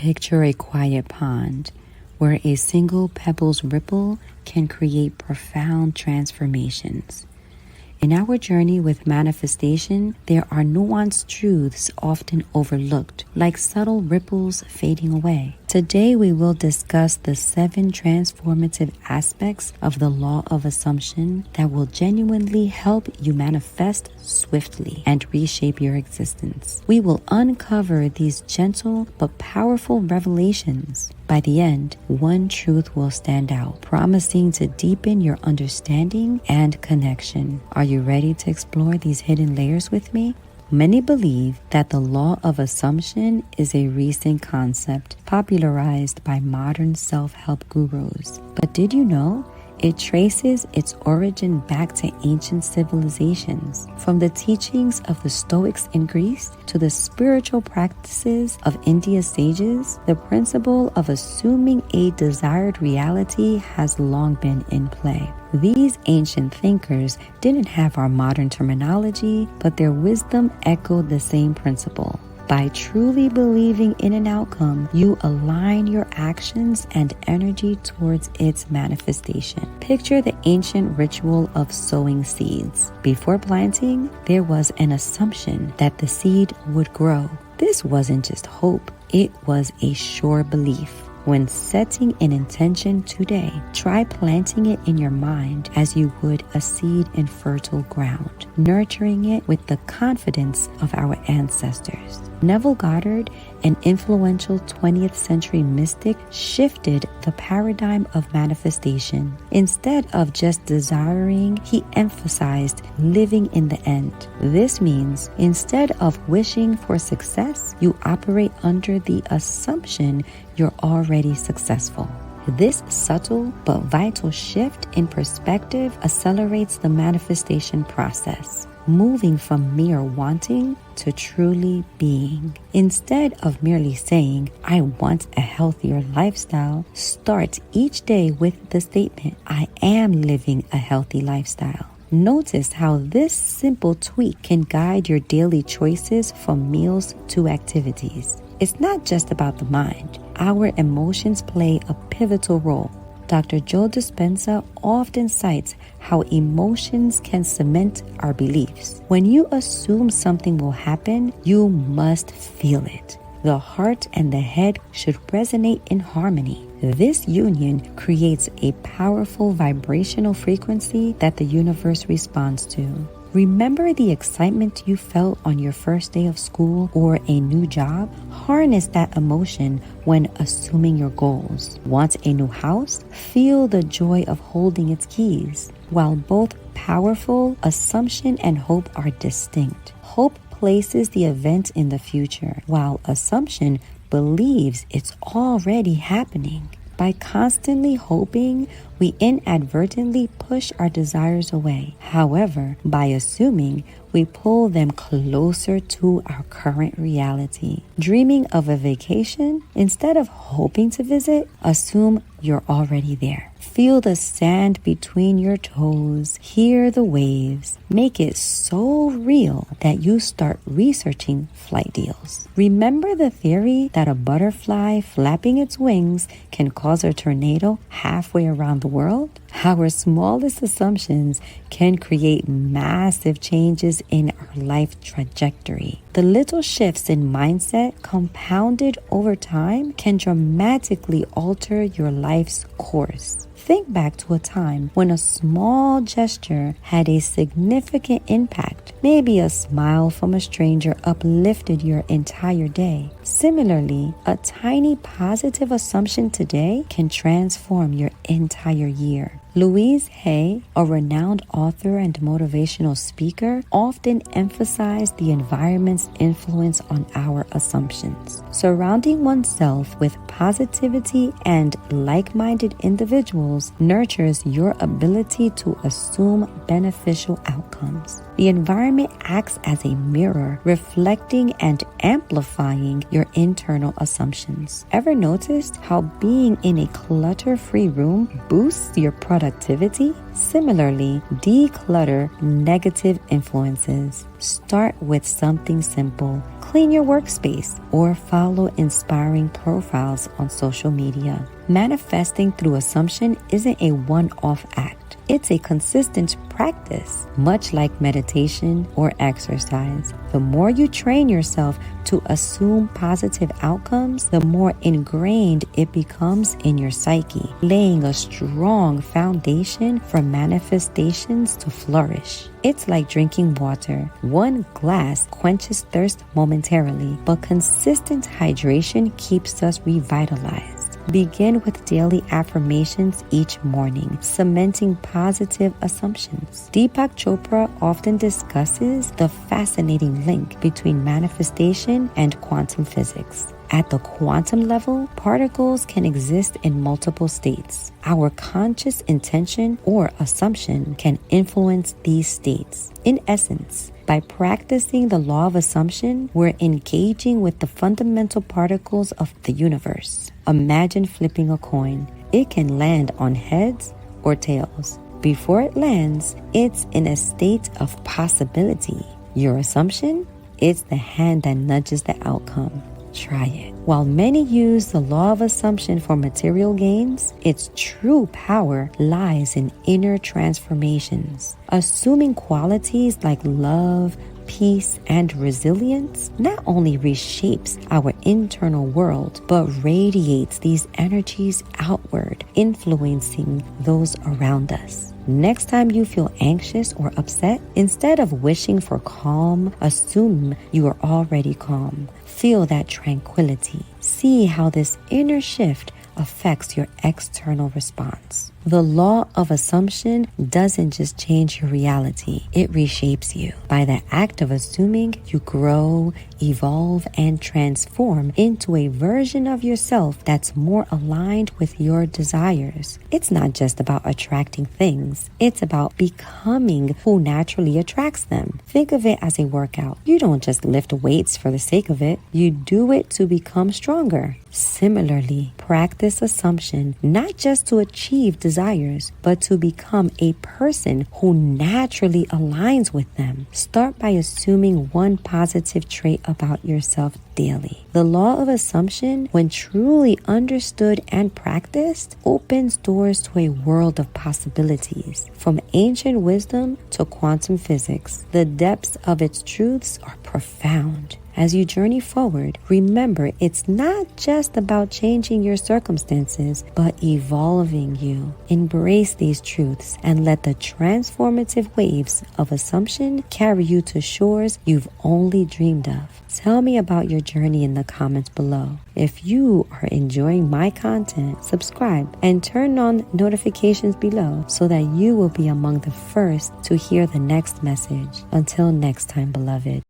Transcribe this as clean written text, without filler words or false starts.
Picture a quiet pond where a single pebble's ripple can create profound transformations. In our journey with manifestation, there are nuanced truths often overlooked, like subtle ripples fading away. Today, we will discuss the 7 transformative aspects of the law of assumption that will genuinely help you manifest swiftly and reshape your existence. We will uncover these gentle but powerful revelations. By the end, one truth will stand out, promising to deepen your understanding and connection. Are you ready to explore these hidden layers with me? Many believe that the law of assumption is a recent concept popularized by modern self-help gurus. But did you know? It traces its origin back to ancient civilizations, from the teachings of the Stoics in Greece to the spiritual practices of India's sages. The principle of assuming a desired reality has long been in play. These ancient thinkers didn't have our modern terminology, but their wisdom echoed the same principle. By truly believing in an outcome, you align your actions and energy towards its manifestation. Picture the ancient ritual of sowing seeds. Before planting, there was an assumption that the seed would grow. This wasn't just hope, it was a sure belief. When setting an intention today, try planting it in your mind as you would a seed in fertile ground, nurturing it with the confidence of our ancestors. Neville Goddard, an influential 20th century mystic, shifted the paradigm of manifestation. Instead of just desiring, he emphasized living in the end. This means instead of wishing for success, you operate under the assumption you're already successful. This subtle but vital shift in perspective accelerates the manifestation process, moving from mere wanting to truly being. Instead of merely saying, I want a healthier lifestyle, start each day with the statement, I am living a healthy lifestyle. Notice how this simple tweak can guide your daily choices from meals to activities. It's not just about the mind. Our emotions play a pivotal role. Dr. Joe Dispenza often cites how emotions can cement our beliefs. When you assume something will happen, you must feel it. The heart and the head should resonate in harmony. This union creates a powerful vibrational frequency that the universe responds to. Remember the excitement you felt on your first day of school or a new job? Harness that emotion when assuming your goals. Want a new house? Feel the joy of holding its keys. While both powerful, assumption and hope are distinct. Hope places the event in the future, while assumption believes it's already happening. By constantly hoping, we inadvertently push our desires away. However, by assuming, we pull them closer to our current reality. Dreaming of a vacation? Instead of hoping to visit, assume you're already there. Feel the sand between your toes, hear the waves. Make it so real that you start researching flight deals. Remember the theory that a butterfly flapping its wings can cause a tornado halfway around the world? Our smallest assumptions can create massive changes in our life trajectory. The little shifts in mindset compounded over time can dramatically alter your life's course. Think back to a time when a small gesture had a significant impact. Maybe a smile from a stranger uplifted your entire day. Similarly, a tiny positive assumption today can transform your entire year. Louise Hay, a renowned author and motivational speaker, often emphasized the environment's influence on our assumptions. Surrounding oneself with positivity and like-minded individuals nurtures your ability to assume beneficial outcomes. The environment acts as a mirror, reflecting and amplifying your internal assumptions. Ever noticed how being in a clutter-free room boosts your productivity? Similarly, declutter negative influences. Start with something simple. clean your workspace, or follow inspiring profiles on social media. Manifesting through assumption isn't a one-off act. It's a consistent practice, much like meditation or exercise. The more you train yourself to assume positive outcomes, the more ingrained it becomes in your psyche, laying a strong foundation for manifestations to flourish. It's like drinking water. One glass quenches thirst momentarily, but consistent hydration keeps us revitalized. Begin with daily affirmations each morning, cementing positive assumptions. Deepak Chopra often discusses the fascinating link between manifestation and quantum physics. At the quantum level, particles can exist in multiple states. Our conscious intention or assumption can influence these states. In essence, by practicing the law of assumption, we're engaging with the fundamental particles of the universe. Imagine flipping a coin. It can land on heads or tails. Before it lands, it's in a state of possibility. Your assumption? It's the hand that nudges the outcome. Try it. While many use the law of assumption for material gains, its true power lies in inner transformations. Assuming qualities like love, peace, and resilience not only reshapes our internal world, but radiates these energies outward, influencing those around us. Next time you feel anxious or upset, instead of wishing for calm, assume you are already calm. Feel that tranquility. See how this inner shift affects your external response. The law of assumption doesn't just change your reality, it reshapes you. By the act of assuming, you grow, evolve, and transform into a version of yourself that's more aligned with your desires. It's not just about attracting things, it's about becoming who naturally attracts them. Think of it as a workout. You don't just lift weights for the sake of it, you do it to become stronger. Similarly, practice assumption not just to achieve desires, but to become a person who naturally aligns with them. Start by assuming one positive trait about yourself daily. The law of assumption, when truly understood and practiced, opens doors to a world of possibilities. From ancient wisdom to quantum physics, the depths of its truths are profound. As you journey forward, remember it's not just about changing your circumstances, but evolving you. Embrace these truths and let the transformative waves of assumption carry you to shores you've only dreamed of. Tell me about your journey in the comments below. If you are enjoying my content, subscribe and turn on notifications below so that you will be among the first to hear the next message. Until next time, beloved.